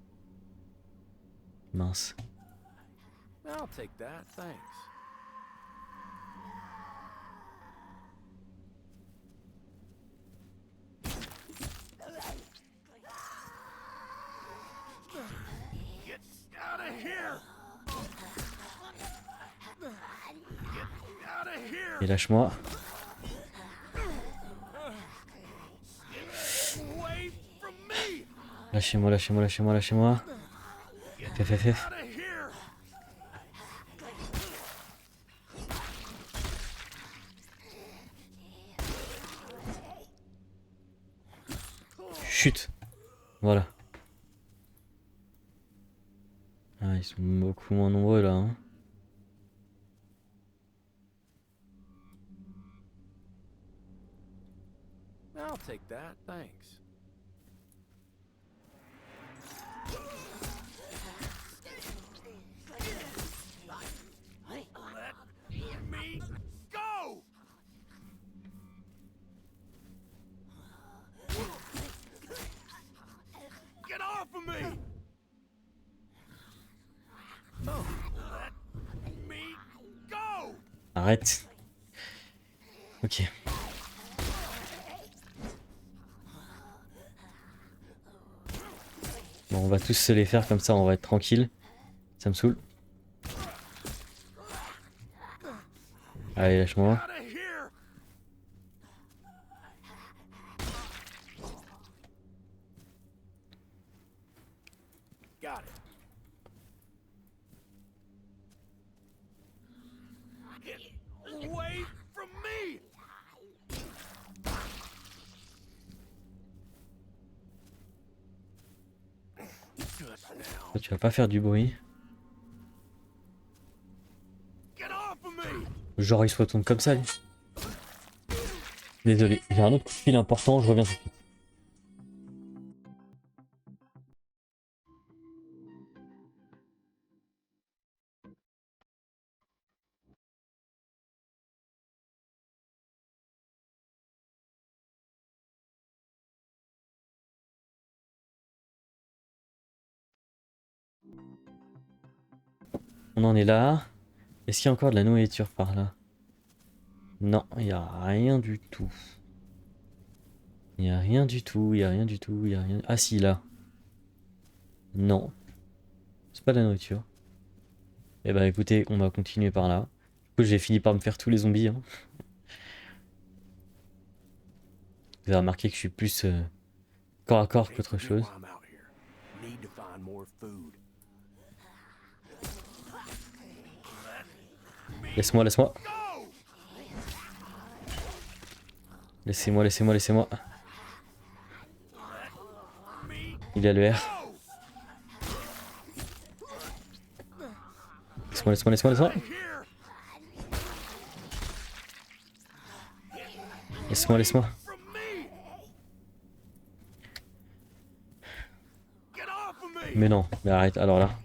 Mince. I'll take that, thanks. Get out of here! Get out of here! Et lâche-moi. Away from me! Lâchez-moi, lâchez-moi, lâchez-moi, lâchez-moi. Fais. Out of here! Chut. Voilà. Ah, ils sont beaucoup moins nombreux là. Hein. I'll take that, thanks. Let me go! Get off of me! Let me go! Arrête. Ok. Bon, on va tous se les faire comme ça, on va être tranquille. Ça me saoule. Allez, lâche-moi. Out of here! Got it. Get away from me! Just now. Toi, tu vas pas faire du bruit. Get off of me! Genre, il se retourne comme ça, lui. Désolé, j'ai un autre coup de fil important, je reviens tout de suite. On en est là. Est-ce qu'il y a encore de la nourriture par là? Non, il n'y a rien du tout. Il n'y a rien du tout, il n'y a rien du tout, il n'y a rien... Ah si, là. Non. C'est pas de la nourriture. Eh ben écoutez, on va continuer par là. Du coup, j'ai fini par me faire tous les zombies. Hein. Vous avez remarqué que je suis plus corps à corps qu'autre chose. I'm out here. Need to find more food. Laisse-moi, laisse-moi. Laissez-moi, laissez-moi, laissez-moi. Il a le R. Laisse-moi, laisse-moi, laisse-moi, laisse-moi. Laisse-moi, laisse-moi. Mais non, mais arrête, alors là.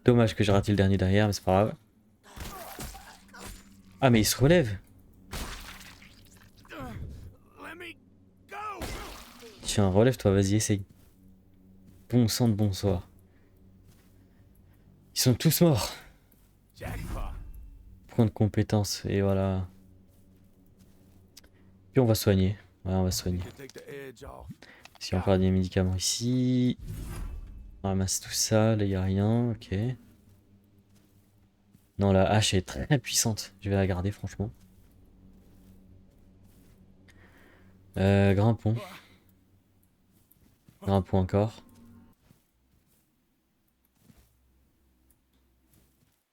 Dommage que j'ai raté le dernier derrière, mais c'est pas grave. Ah mais il se relève. Tiens, relève-toi, vas-y, essaye. Bon sang de bonsoir. Ils sont tous morts. Jackpot. Point de compétence, et voilà. Puis on va soigner. Ouais, on va soigner. Can take the edge off. S'il y a encore des médicaments ici. On ramasse tout ça, là il n'y a rien, ok. Non, la hache est très puissante. Je vais la garder, franchement. Grimpons. Grimpons encore.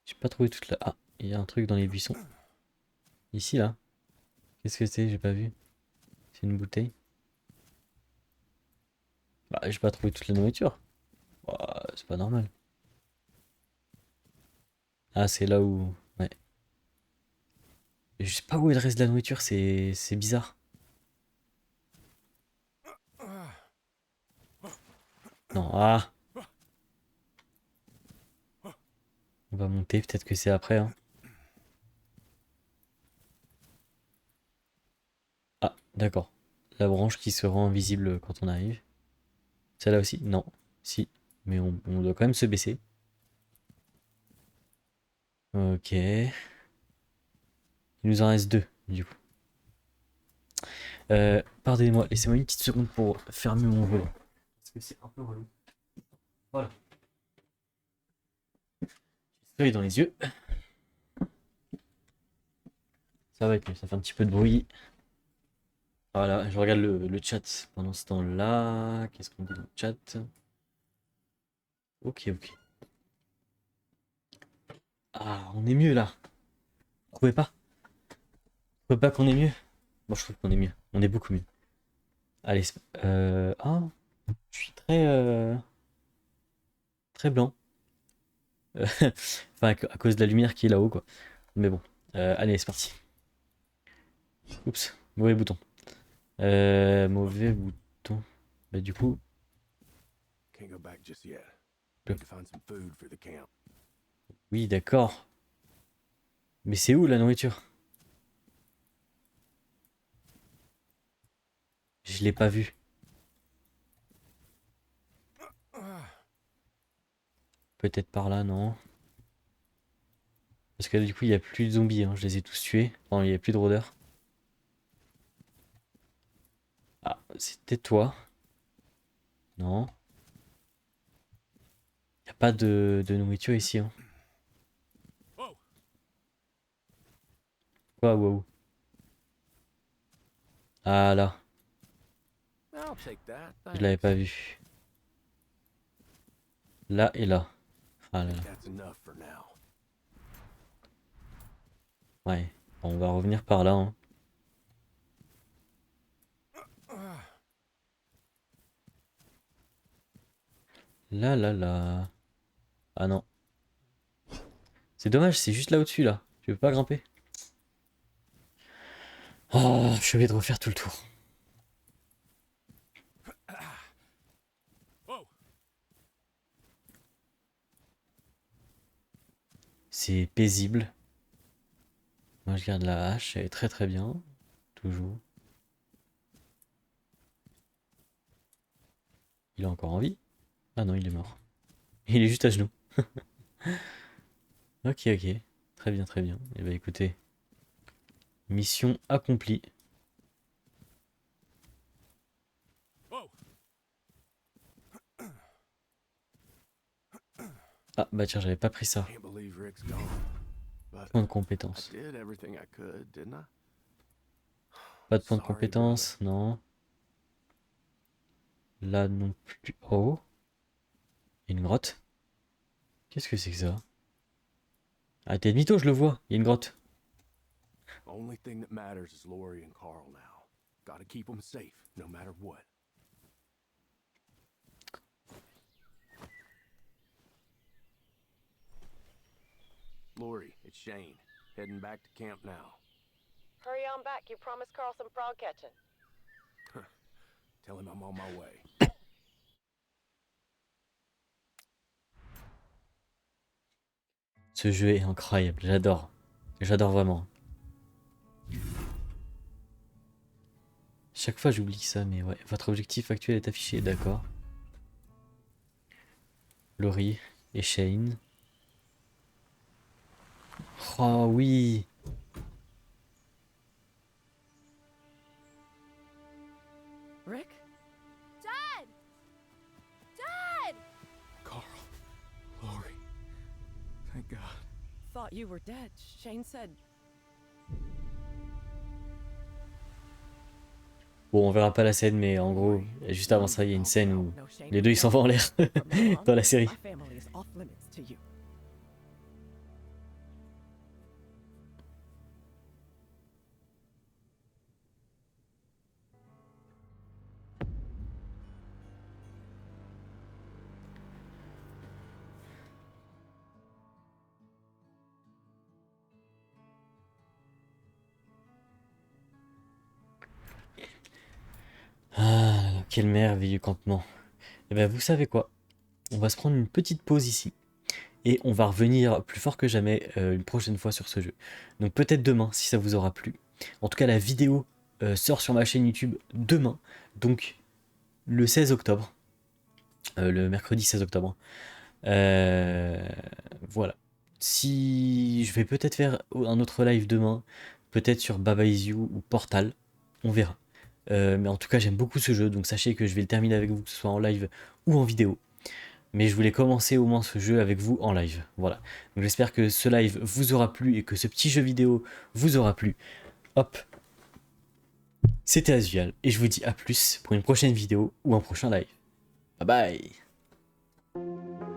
J'ai pas trouvé toute la... Ah, il y a un truc dans les buissons. Ici, là. Qu'est-ce que c'est? J'ai pas vu. C'est une bouteille. Bah, j'ai pas trouvé toute la nourriture. Ouah, c'est pas normal. Ah, c'est là où... Ouais. Je sais pas où est le reste de la nourriture, c'est bizarre. Non, ah. On va monter, peut-être que c'est après, hein. Ah, d'accord. La branche qui se rend invisible quand on arrive. Celle-là aussi? Non. Si. Mais on doit quand même se baisser. Ok. Il nous en reste 2, du coup. Pardonnez-moi, laissez-moi une petite seconde pour fermer mon volant. Parce que c'est un peu relou. Voilà. Soleil dans les yeux. Ça va être mieux, ça fait un petit peu de bruit. Voilà, je regarde le chat pendant ce temps-là. Qu'est-ce qu'on dit dans le chat? Ok, ok. Ah, on est mieux là. Vous trouvez pas? Vous trouvez pas qu'on est mieux? Bon, je trouve qu'on est mieux. On est beaucoup mieux. Allez, ah, je suis très blanc. Enfin, à cause de la lumière qui est là-haut, quoi. Mais bon, allez, c'est parti. Oups, mauvais bouton. Mauvais bouton. Bah, du coup, Can't go back just yet. Le- Need to find some food for the camp. oui, d'accord. Mais c'est où la nourriture? Je l'ai pas vu. Peut-être par là, non. Parce que du coup, il n'y a plus de zombies, hein. Je les ai tous tués. Enfin, il n'y a plus de rôdeurs. Ah, c'était toi. Non. Il n'y a pas de nourriture ici, hein. Quoi, wow. Ah là, I'll take that. je l'avais pas vu. Là et là. Ah là là. That's enough for now. Ouais. Bon, on va revenir par là, hein. Là là là. Ah non. C'est dommage, c'est juste là au-dessus, là. Tu peux pas grimper? Oh, je suis obligé de refaire tout le tour. C'est paisible. Moi, je garde la hache, elle est très très bien. Toujours. Il est encore en vie? Ah non, il est mort. Il est juste à genoux. Ok, ok. Très bien, très bien. Et bah écoutez. Mission accomplie. Ah bah tiens, j'avais pas pris ça. Can't believe Rick's gone. But Point de I compétence. did everything I could, didn't I? Pas de point de Sorry, compétence, non. Là non plus. Oh. Il y a une grotte. Qu'est-ce que c'est que ça? Ah, t'es demi-tour, je le vois. Il y a une grotte. Only thing that matters is Lori and Carl now. Gotta keep them safe, no matter what. Lori, it's Shane. Heading back to camp now. Hurry on back. You promised Carl some frog catching. Tell him I'm on my way. Ce jeu est incroyable, j'adore. J'adore vraiment. Chaque fois j'oublie ça, mais ouais. Votre objectif actuel est affiché, d'accord. Laurie et Shane. Oh oui. Rick? Dad! Dad! Carl. Laurie. Thank God. Thought you were dead. Shane said. Bon, on verra pas la scène, mais en gros, juste avant ça, il y a une scène où les deux ils s'en vont en l'air dans la série. My family is off limits to you. Ah, quel merveilleux campement. Et ben vous savez quoi? On va se prendre une petite pause ici. Et on va revenir plus fort que jamais une prochaine fois sur ce jeu. Donc peut-être demain, si ça vous aura plu. En tout cas, la vidéo sort sur ma chaîne YouTube demain. Donc le 16 octobre. Le mercredi 16 octobre. Voilà. Si je vais peut-être faire un autre live demain. Peut-être sur Baba Is You ou Portal. On verra. Mais en tout cas, j'aime beaucoup ce jeu. Donc sachez que je vais le terminer avec vous, que ce soit en live ou en vidéo. Mais je voulais commencer au moins ce jeu avec vous en live. Voilà. Donc j'espère que ce live vous aura plu et que ce petit jeu vidéo vous aura plu. Hop. C'était Azual et je vous dis à plus pour une prochaine vidéo ou un prochain live. Bye bye.